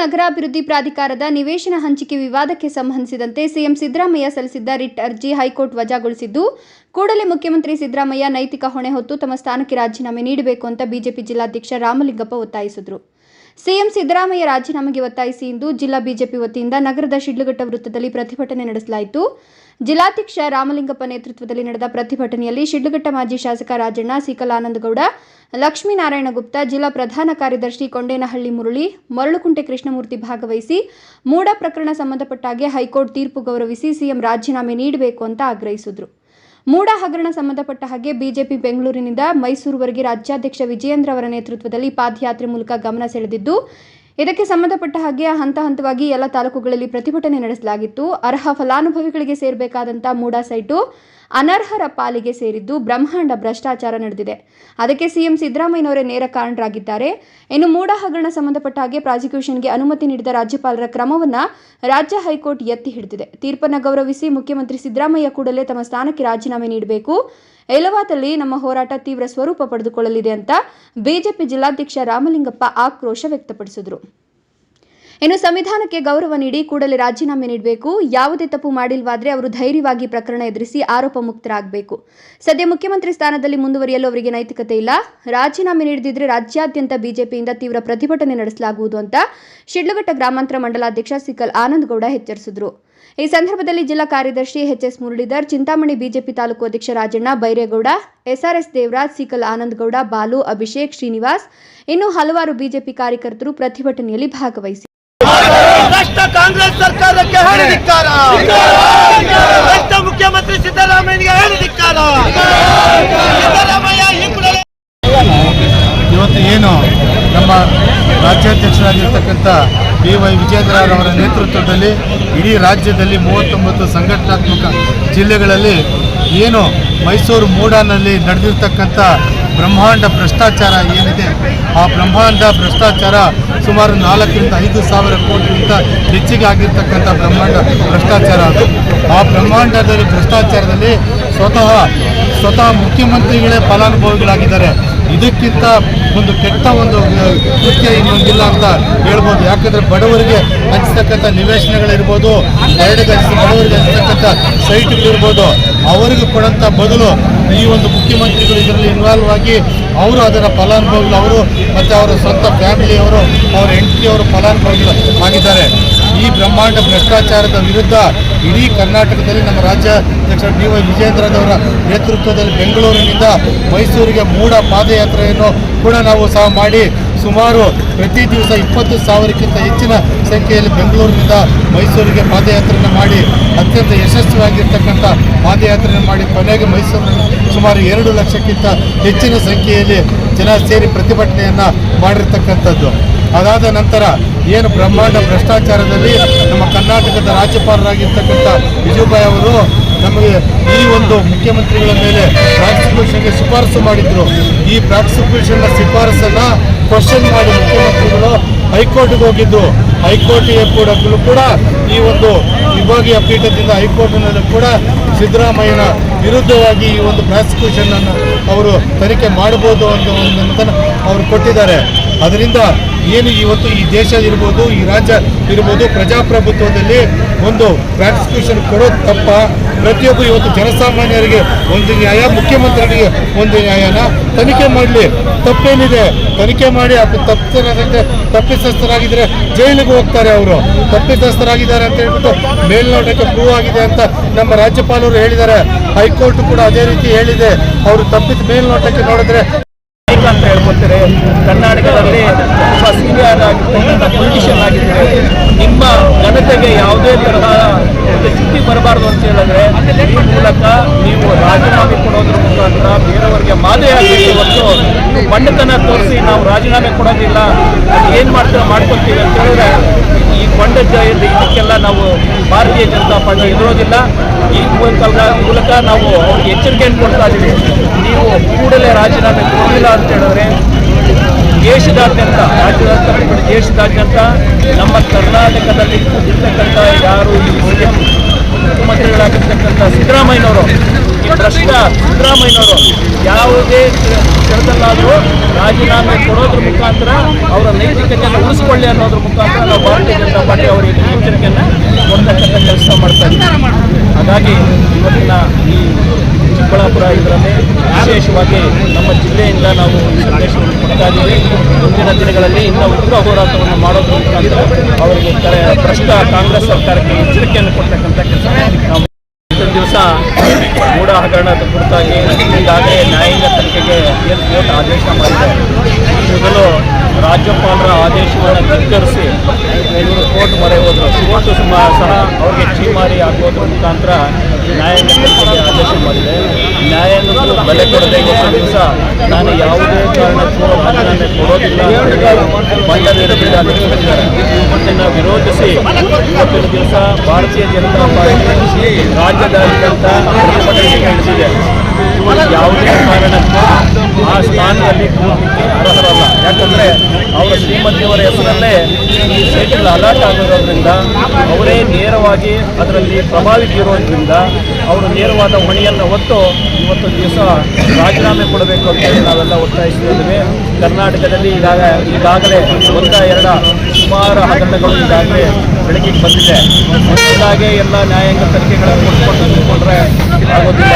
ನಗರಾಭಿವೃದ್ಧಿ ಪ್ರಾಧಿಕಾರದ ನಿವೇಶನ ಹಂಚಿಕೆ ವಿವಾದಕ್ಕೆ ಸಂಬಂಧಿಸಿದಂತೆ ಸಿಎಂ ಸಿದ್ದರಾಮಯ್ಯ ಸಲ್ಲಿಸಿದ್ದ ರಿಟ್ ಅರ್ಜಿ ಹೈಕೋರ್ಟ್ ವಜಾಗೊಳಿಸಿದ್ದು, ಕೂಡಲೇ ಮುಖ್ಯಮಂತ್ರಿ ಸಿದ್ದರಾಮಯ್ಯ ನೈತಿಕ ಹೊಣೆ ಹೊತ್ತು ತಮ್ಮ ಸ್ಥಾನಕ್ಕೆ ರಾಜೀನಾಮೆ ನೀಡಬೇಕು ಅಂತ ಬಿಜೆಪಿ ಜಿಲ್ಲಾಧ್ಯಕ್ಷ ರಾಮಲಿಂಗಪ್ಪ ಒತ್ತಾಯಿಸಿದರು. ಸಿಎಂ ಸಿದ್ದರಾಮಯ್ಯ ರಾಜೀನಾಮೆಗೆ ಒತ್ತಾಯಿಸಿ ಇಂದು ಜಿಲ್ಲಾ ಬಿಜೆಪಿ ವತಿಯಿಂದ ನಗರದ ಶಿಡ್ಲಘಟ್ಟ ವೃತ್ತದಲ್ಲಿ ಪ್ರತಿಭಟನೆ ನಡೆಸಲಾಯಿತು. ಜಿಲ್ಲಾಧ್ಯಕ್ಷ ರಾಮಲಿಂಗಪ್ಪ ನೇತೃತ್ವದಲ್ಲಿ ನಡೆದ ಪ್ರತಿಭಟನೆಯಲ್ಲಿ ಶಿಡ್ಲಘಟ್ಟ ಮಾಜಿ ಶಾಸಕ ರಾಜಣ್ಣ, ಸಿಕಲ್ ಆನಂದಗೌಡ, ಲಕ್ಷ್ಮೀನಾರಾಯಣ ಗುಪ್ತಾ, ಜಿಲ್ಲಾ ಪ್ರಧಾನ ಕಾರ್ಯದರ್ಶಿ ಕೊಂಡೇನಹಳ್ಳಿ ಮುರಳಿ, ಮರಳುಕುಂಟೆ ಕೃಷ್ಣಮೂರ್ತಿ ಭಾಗವಹಿಸಿ ಮೂಡ ಪ್ರಕರಣ ಸಂಬಂಧಪಟ್ಟ ಹಾಗೆ ಹೈಕೋರ್ಟ್ ತೀರ್ಪು ಗೌರವಿಸಿ ಸಿಎಂ ರಾಜೀನಾಮೆ ನೀಡಬೇಕು ಅಂತ ಆಗ್ರಹಿಸಿದರು. ಮೂಡ ಹಗರಣ ಸಂಬಂಧಪಟ್ಟ ಹಾಗೆ ಬಿಜೆಪಿ ಬೆಂಗಳೂರಿನಿಂದ ಮೈಸೂರುವರೆಗೆ ರಾಜ್ಯಾಧ್ಯಕ್ಷ ವಿಜಯೇಂದ್ರ ಅವರ ನೇತೃತ್ವದಲ್ಲಿ ಪಾದಯಾತ್ರೆ ಮೂಲಕ ಗಮನ ಸೆಳೆದಿದ್ದು, ಇದಕ್ಕೆ ಸಂಬಂಧಪಟ್ಟ ಹಾಗೆ ಹಂತ ಹಂತವಾಗಿ ಎಲ್ಲ ತಾಲೂಕುಗಳಲ್ಲಿ ಪ್ರತಿಭಟನೆ ನಡೆಸಲಾಗಿತ್ತು. ಅರ್ಹ ಫಲಾನುಭವಿಗಳಿಗೆ ಸೇರಬೇಕಾದಂಥ ಮೂಡ ಸೈಟು ಅನರ್ಹರ ಪಾಲಿಗೆ ಸೇರಿದ್ದು ಬ್ರಹ್ಮಾಂಡ ಭ್ರಷ್ಟಾಚಾರ ನಡೆದಿದೆ. ಅದಕ್ಕೆ ಸಿಎಂ ಸಿದ್ದರಾಮಯ್ಯನವರೇ ನೇರ ಕಾರಣರಾಗಿದ್ದಾರೆ. ಇನ್ನು ಮೂಡ ಹಗರಣ ಸಂಬಂಧಪಟ್ಟ ಹಾಗೆ ಪ್ರಾಸಿಕ್ಯೂಷನ್ಗೆ ಅನುಮತಿ ನೀಡಿದ ರಾಜ್ಯಪಾಲರ ಕ್ರಮವನ್ನು ರಾಜ್ಯ ಹೈಕೋರ್ಟ್ ಎತ್ತಿ ಹಿಡಿದಿದೆ. ತೀರ್ಪನ್ನು ಗೌರವಿಸಿ ಮುಖ್ಯಮಂತ್ರಿ ಸಿದ್ದರಾಮಯ್ಯ ಕೂಡಲೇ ತಮ್ಮ ಸ್ಥಾನಕ್ಕೆ ರಾಜೀನಾಮೆ ನೀಡಬೇಕು, ಇಲ್ಲವಾದಲ್ಲಿ ನಮ್ಮ ಹೋರಾಟ ತೀವ್ರ ಸ್ವರೂಪ ಪಡೆದುಕೊಳ್ಳಲಿದೆ ಅಂತ ಬಿಜೆಪಿ ಜಿಲ್ಲಾಧ್ಯಕ್ಷ ರಾಮಲಿಂಗಪ್ಪ ಆಕ್ರೋಶ ವ್ಯಕ್ತಪಡಿಸಿದರು. ಇನ್ನು ಸಂವಿಧಾನಕ್ಕೆ ಗೌರವ ನೀಡಿ ಕೂಡಲೇ ರಾಜೀನಾಮೆ ನೀಡಬೇಕು. ಯಾವುದೇ ತಪ್ಪು ಮಾಡಿಲ್ವಾದ್ರೆ ಅವರು ಧೈರ್ಯವಾಗಿ ಪ್ರಕರಣ ಎದುರಿಸಿ ಆರೋಪ ಮುಕ್ತರಾಗಬೇಕು. ಸದ್ಯ ಮುಖ್ಯಮಂತ್ರಿ ಸ್ಥಾನದಲ್ಲಿ ಮುಂದುವರಿಯಲು ಅವರಿಗೆ ನೈತಿಕತೆ ಇಲ್ಲ. ರಾಜೀನಾಮೆ ನೀಡದಿದ್ರೆ ರಾಜ್ಯಾದ್ಯಂತ ಬಿಜೆಪಿಯಿಂದ ತೀವ್ರ ಪ್ರತಿಭಟನೆ ನಡೆಸಲಾಗುವುದು ಅಂತ ಶಿಡ್ಲಘಟ್ಟ ಗ್ರಾಮಾಂತರ ಮಂಡಲಾಧ್ಯಕ್ಷ ಸಿಕಲ್ ಆನಂದಗೌಡ ಎಚ್ಚರಿಸಿದರು. ಈ ಸಂದರ್ಭದಲ್ಲಿ ಜಿಲ್ಲಾ ಕಾರ್ಯದರ್ಶಿ ಎಚ್ಎಸ್ ಮುರಳೀಧರ್, ಚಿಂತಾಮಣಿ ಬಿಜೆಪಿ ತಾಲೂಕು ಅಧ್ಯಕ್ಷ ರಾಜಣ್ಣ, ಬೈರೇಗೌಡ, ಎಸ್ಆರ್ಎಸ್ ದೇವರಾಜ್, ಸಿಕಲ್ ಆನಂದಗೌಡ, ಬಾಲು, ಅಭಿಷೇಕ್, ಶ್ರೀನಿವಾಸ್ ಇನ್ನೂ ಹಲವಾರು ಬಿಜೆಪಿ ಕಾರ್ಯಕರ್ತರು ಪ್ರತಿಭಟನೆಯಲ್ಲಿ ಭಾಗವಹಿಸಿದರು. ಕಾಂಗ್ರೆಸ್ ಸರ್ಕಾರಕ್ಕೆ ಹೇಳಿದಿಕ್ಕಾರ, ಮುಖ್ಯಮಂತ್ರಿ ಸಿದ್ದರಾಮಯ್ಯಗೆ ಹೇಳಿದಿಕ್ಕಾರ. ಇವತ್ತು ಏನು ನಮ್ಮ ರಾಜ್ಯಾಧ್ಯಕ್ಷರಾಗಿರ್ತಕ್ಕಂಥ BY ವಿಜಯೇಂದ್ರ ಅವರ ನೇತೃತ್ವದಲ್ಲಿ ಇಡೀ ರಾಜ್ಯದಲ್ಲಿ 39 ಸಂಘಟನಾತ್ಮಕ ಜಿಲ್ಲೆಗಳಲ್ಲಿ ಏನು ಮೈಸೂರು ಮೂಡಾನಲ್ಲಿ ನಡೆದಿರ್ತಕ್ಕಂಥ ಬ್ರಹ್ಮಾಂಡ ಭ್ರಷ್ಟಾಚಾರ ಏನಿದೆ, ಆ ಬ್ರಹ್ಮಾಂಡ ಭ್ರಷ್ಟಾಚಾರ ಸುಮಾರು 4ರಿಂದ 5 ಸಾವಿರ ಕೋಟಿಗಿಂತ ಹೆಚ್ಚಿಗೆ ಆಗಿರ್ತಕ್ಕಂಥ ಬ್ರಹ್ಮಾಂಡ ಭ್ರಷ್ಟಾಚಾರ ಅದು. ಆ ಬ್ರಹ್ಮಾಂಡದಲ್ಲಿ ಭ್ರಷ್ಟಾಚಾರದಲ್ಲಿ ಸ್ವತಃ ಮುಖ್ಯಮಂತ್ರಿಗಳೇ ಫಲಾನುಭವಿಗಳಾಗಿದ್ದಾರೆ. ಇದಕ್ಕಿಂತ ಒಂದು ಕೆಟ್ಟ ಒಂದು ಕೃತ್ಯ ಇನ್ನೊಂದಿಲ್ಲ ಅಂತ ಹೇಳ್ಬೋದು. ಯಾಕಂದರೆ ಬಡವರಿಗೆ ಹಂಚತಕ್ಕಂಥ ನಿವೇಶನಗಳಿರ್ಬೋದು, ಬಡವರಿಗೆ ಹಂಚತಕ್ಕಂಥ ಸೈಟ್ಗಳಿರ್ಬೋದು, ಅವರಿಗೆ ಕೊಡೋಂಥ ಬದಲು ಈ ಒಂದು ಮುಖ್ಯಮಂತ್ರಿಗಳು ಇದರಲ್ಲಿ ಇನ್ವಾಲ್ವ್ ಆಗಿ ಅವರು ಅದರ ಫಲಾನುಭವಿಗಳು, ಅವರು ಮತ್ತು ಅವರ ಸ್ವಂತ ಫ್ಯಾಮಿಲಿಯವರು, ಅವರ ಹೆಂಡತಿಯವರು ಫಲಾನುಭವಿಗಳು ಆಗಿದ್ದಾರೆ. ಈ ಬ್ರಹ್ಮಾಂಡ ಭ್ರಷ್ಟಾಚಾರದ ವಿರುದ್ಧ ಇಡೀ ಕರ್ನಾಟಕದಲ್ಲಿ ನಮ್ಮ ರಾಜ್ಯಾಧ್ಯಕ್ಷ BY ವಿಜಯೇಂದ್ರರವರ ನೇತೃತ್ವದಲ್ಲಿ ಬೆಂಗಳೂರಿನಿಂದ ಮೈಸೂರಿಗೆ ಮೂಡ ಪಾದಯಾತ್ರೆಯನ್ನು ಕೂಡ ನಾವು ಸಹ ಮಾಡಿ ಸುಮಾರು ಪ್ರತಿ ದಿವಸ 20,000ಕ್ಕಿಂತ ಹೆಚ್ಚಿನ ಸಂಖ್ಯೆಯಲ್ಲಿ ಬೆಂಗಳೂರಿನಿಂದ ಮೈಸೂರಿಗೆ ಪಾದಯಾತ್ರೆಯನ್ನು ಮಾಡಿ ಅತ್ಯಂತ ಯಶಸ್ವಿಯಾಗಿರ್ತಕ್ಕಂಥ ಪಾದಯಾತ್ರೆಯನ್ನು ಮಾಡಿ ಕೊನೆಗೆ ಮೈಸೂರಿನಲ್ಲಿ ಸುಮಾರು 2 ಲಕ್ಷಕ್ಕಿಂತ ಹೆಚ್ಚಿನ ಸಂಖ್ಯೆಯಲ್ಲಿ ಜನ ಸೇರಿ ಪ್ರತಿಭಟನೆಯನ್ನು ಮಾಡಿರ್ತಕ್ಕಂಥದ್ದು. ಅದಾದ ನಂತರ ಏನು ಬ್ರಹ್ಮಾಂಡ ಭ್ರಷ್ಟಾಚಾರದಲ್ಲಿ ನಮ್ಮ ಕರ್ನಾಟಕದ ರಾಜ್ಯಪಾಲರಾಗಿರ್ತಕ್ಕಂಥ ವಿಜಯಭಾಯ್ ಅವರು ನಮಗೆ ಈ ಒಂದು ಮುಖ್ಯಮಂತ್ರಿಗಳ ಮೇಲೆ ಪ್ರಾಸಿಕ್ಯೂಷನ್ಗೆ ಶಿಫಾರಸು ಮಾಡಿದ್ರು. ಈ ಪ್ರಾಸಿಕ್ಯೂಷನ್ನ ಶಿಫಾರಸನ್ನು ಕ್ವಶನ್ ಮಾಡಿ ಮುಖ್ಯಮಂತ್ರಿಗಳು ಹೈಕೋರ್ಟ್ಗೆ ಹೋಗಿದ್ದು, ಹೈಕೋರ್ಟ್ಗೆ ಕೂಡ ಈ ಒಂದು ವಿಭಾಗೀಯ ಪೀಠದಿಂದ ಹೈಕೋರ್ಟ್ನಲ್ಲಿ ಕೂಡ ಸಿದ್ದರಾಮಯ್ಯನ ವಿರುದ್ಧವಾಗಿ ಈ ಒಂದು ಪ್ರಾಸಿಕ್ಯೂಷನ್ ಅನ್ನು ಅವರು ತನಿಖೆ ಮಾಡಬಹುದು ಅಂತ ಒಂದು ಮತನ ಅವರು ಕೊಟ್ಟಿದ್ದಾರೆ. ಅದರಿಂದ ಏನು ಇವತ್ತು ಈ ದೇಶ ಇರ್ಬೋದು, ಈ ರಾಜ್ಯ ಇರ್ಬೋದು, ಪ್ರಜಾಪ್ರಭುತ್ವದಲ್ಲಿ ಒಂದು ಪ್ರಾಸಿಕ್ಯೂಷನ್ ಕೊಡೋದು ತಪ್ಪ. ಪ್ರತಿಯೊಬ್ಬರು ಇವತ್ತು ಜನಸಾಮಾನ್ಯರಿಗೆ ಒಂದು ನ್ಯಾಯ, ಮುಖ್ಯಮಂತ್ರಿಗಳಿಗೆ ಒಂದು ನ್ಯಾಯನ ತನಿಖೆ ಮಾಡಲಿ, ತಪ್ಪೇನಿದೆ ತನಿಖೆ ಮಾಡಿ. ತಪ್ಪಿತಸ್ಥರಾಗಿದ್ದರೆ ಜೈಲಿಗೆ ಹೋಗ್ತಾರೆ. ಅವರು ತಪ್ಪಿತಸ್ಥರಾಗಿದ್ದಾರೆ ಅಂತ ಹೇಳ್ಬಿಟ್ಟು ಮೇಲ್ನೋಟಕ್ಕೆ ಪ್ರೂವ್ ಆಗಿದೆ ಅಂತ ನಮ್ಮ ರಾಜ್ಯಪಾಲರು ಹೇಳಿದ್ದಾರೆ. ಹೈಕೋರ್ಟ್ ಕೂಡ ಅದೇ ರೀತಿ ಹೇಳಿದೆ. ಅವರು ಮೇಲ್ನೋಟಕ್ಕೆ ನೋಡಿದ್ರೆ ಅಂತ ಹೇಳ್ಕೊಳ್ತಾರೆ. ಕರ್ನಾಟಕದಲ್ಲಿ ತುಂಬ ಸೀನಿಯರ್ ಆಗಿರ್ತಕ್ಕಂಥ ಪೊಲಿಟಿಷಿಯನ್ ಆಗಿದ್ದಾರೆ. ನಿಮ್ಮ ಘನತೆಗೆ ಯಾವುದೇ ತರಹ ಒಂದು ಚ್ಯುತಿ ಬರಬಾರ್ದು ಅಂತ ಹೇಳಿದ್ರೆ ಈ ಮೂಲಕ ನೀವು ರಾಜೀನಾಮೆ ಕೊಡೋದ್ರ ಮುಖಾಂತರ ಬೇರೆಯವರಿಗೆ ಮಾದರಿ ಆಗಬೇಕು. ಹೊರತು ಬಂಡತನ ತೋರಿಸಿ ನಾವು ರಾಜೀನಾಮೆ ಕೊಡೋದಿಲ್ಲ, ಏನು ಮಾಡ್ಕೊತೀವಿ ಅಂತ ಹೇಳಿದ್ರೆ ಈ ಬಂಡದ ಇದಕ್ಕೆಲ್ಲ ನಾವು ಭಾರತೀಯ ಜನತಾ ಪಾರ್ಟಿ ಎದುರೋದಿಲ್ಲ. ಈ ಮೂಲಕ ನಾವು ಅವ್ರಿಗೆ ಎಚ್ಚರಿಕೆಯನ್ನು ಕೊಡ್ತಾ ಇದ್ದೀವಿ. ನೀವು ಕೂಡಲೇ ರಾಜೀನಾಮೆ ಕೊಡಲಿಲ್ಲ ಅಂತ ಹೇಳಿದ್ರೆ ದೇಶದಾದ್ಯಂತ, ದೇಶದಾದ್ಯಂತ ನಮ್ಮ ಕರ್ನಾಟಕದಲ್ಲಿ ಇರ್ತಕ್ಕಂಥ ಯಾರು ಈ CM ಮುಖ್ಯಮಂತ್ರಿಗಳಾಗಿರ್ತಕ್ಕಂಥ ಸಿದ್ದರಾಮಯ್ಯನವರು, ಈ ಭ್ರಷ್ಟ ಸಿದ್ದರಾಮಯ್ಯನವರು ಯಾವುದೇ ಸ್ಥಳದಲ್ಲಾದರೂ ರಾಜೀನಾಮೆ ಕೊಡೋದ್ರ ಮುಖಾಂತರ ಅವರ ನೈತಿಕತೆಯನ್ನು ಉಳಿಸ್ಕೊಳ್ಳಿ ಅನ್ನೋದ್ರ ಮುಖಾಂತರ ನಾವು ಭಾರತೀಯ ಜನತಾ ಪಾರ್ಟಿ ಅವರಿಗೆ ಎಚ್ಚರಿಕೆಯನ್ನು ಕೊಡ್ತಕ್ಕಂಥ ಕೆಲಸ ಮಾಡ್ತಾ ಇದ್ದೀವಿ. ಹಾಗಾಗಿ ಇವತ್ತಿನ ಈ ಚಿಕ್ಕಬಳ್ಳಾಪುರ ಇದರಲ್ಲಿ ವಿಶೇಷವಾಗಿ ನಮ್ಮ ಜಿಲ್ಲೆಯಿಂದ ನಾವು ಈ ಸಂದೇಶವನ್ನು ಕೊಡ್ತಾ ಇದ್ದೀವಿ. ಮುಂದಿನ ದಿನಗಳಲ್ಲಿ ಇನ್ನೂ ಉಗ್ರ ಹೋರಾಟವನ್ನು ಮಾಡೋದ್ರ ಮುಖಾಂತರ ಅವರಿಗೆ ಭ್ರಷ್ಟ ಕಾಂಗ್ರೆಸ್ ಸರ್ಕಾರಕ್ಕೆ ಎಚ್ಚರಿಕೆಯನ್ನು ಕೊಡ್ತಕ್ಕಂಥ ಕೆಲಸ ನಾವು ಇವತ್ತಿನ ದಿವಸ ಮೂಢ ಹಗರಣದ ಕುರಿತಾಗಿ ಈಗಾಗಲೇ ನ್ಯಾಯಾಂಗ ತನಿಖೆಗೆ ಏನು ಕೋರ್ಟ್ ಆದೇಶ ಮಾಡಿದೆ. ಮೊದಲು ರಾಜ್ಯಪಾಲರ ಆದೇಶವನ್ನು ಧಿಕ್ಕರಿಸಿ ಇವರು ಕೋರ್ಟ್ ಮೊರೆ ಹೋದರು. ಕೋರ್ಟ್ ಸಹ ಅವರಿಗೆ ಚೀಮಾರಿ ಹಾಕೋದ್ರ ಮುಖಾಂತರ ನ್ಯಾಯಾಂಗ ತನಿಖೆಗೆ ಆದೇಶ ಮಾಡಿದೆ. ನ್ಯಾಯಾಂಗಕ್ಕೂ ಬೆಲೆ ಕೊಡದೆ ಇವತ್ತು ದಿವಸ ನಾನು ಯಾವುದೇ ಕಾರಣಕ್ಕೂ ರಾಜೀನಾಮೆ ಕೊಡೋದಿಲ್ಲ ಇದನ್ನು ವಿರೋಧಿಸಿ ಇವತ್ತಿನ ದಿವಸ ಭಾರತೀಯ ಜನತಾ ಪಾರ್ಟಿ ರಾಜ್ಯದಾದ್ಯಂತ ಪ್ರತಿಭಟನೆಗೆ ಇಳಿದಿದೆ. ಇವರು ಯಾವುದೇ ಕಾರಣಕ್ಕೂ ಆ ಸ್ಥಾನದಲ್ಲಿ ಕೂಡಲಿಕ್ಕೆ ಅರ್ಹರಲ್ಲ. ಯಾಕಂದರೆ ಅವರ ಶ್ರೀಮತಿಯವರ ಹೆಸರಲ್ಲೇ ಈ ಸೈಟಲ್ಲಿ ಅಲರ್ಟ್ ಆಗಿರೋದ್ರಿಂದ ಅವರೇ ನೇರವಾಗಿ ಅದರಲ್ಲಿ ಪ್ರಭಾವಿ ಬೀರೋದ್ರಿಂದ ಅವರು ನೇರವಾದ ಹೊಣೆಯನ್ನು ಹೊತ್ತು ಇವತ್ತು ದಿವಸ ರಾಜೀನಾಮೆ ಕೊಡಬೇಕು ಅಂತೇಳಿ ನಾವೆಲ್ಲ ಒತ್ತಾಯಿಸಿದ್ದೇವೆ. ಕರ್ನಾಟಕದಲ್ಲಿ ಈಗಾಗಲೇ ಒಂದ ಎರಡ ಸುಮಾರು ಹಗರಣಗಳು ಈಗಾಗಲೇ ಬೆಳಕಿಗೆ ಬಂದಿದೆ. ಹಾಗೆ ಎಲ್ಲ ನ್ಯಾಯಾಂಗ ತನಿಖೆಗಳನ್ನು ಕೊಟ್ಕೊಂಡ್ರೆ ಆಗೋದಿಲ್ಲ.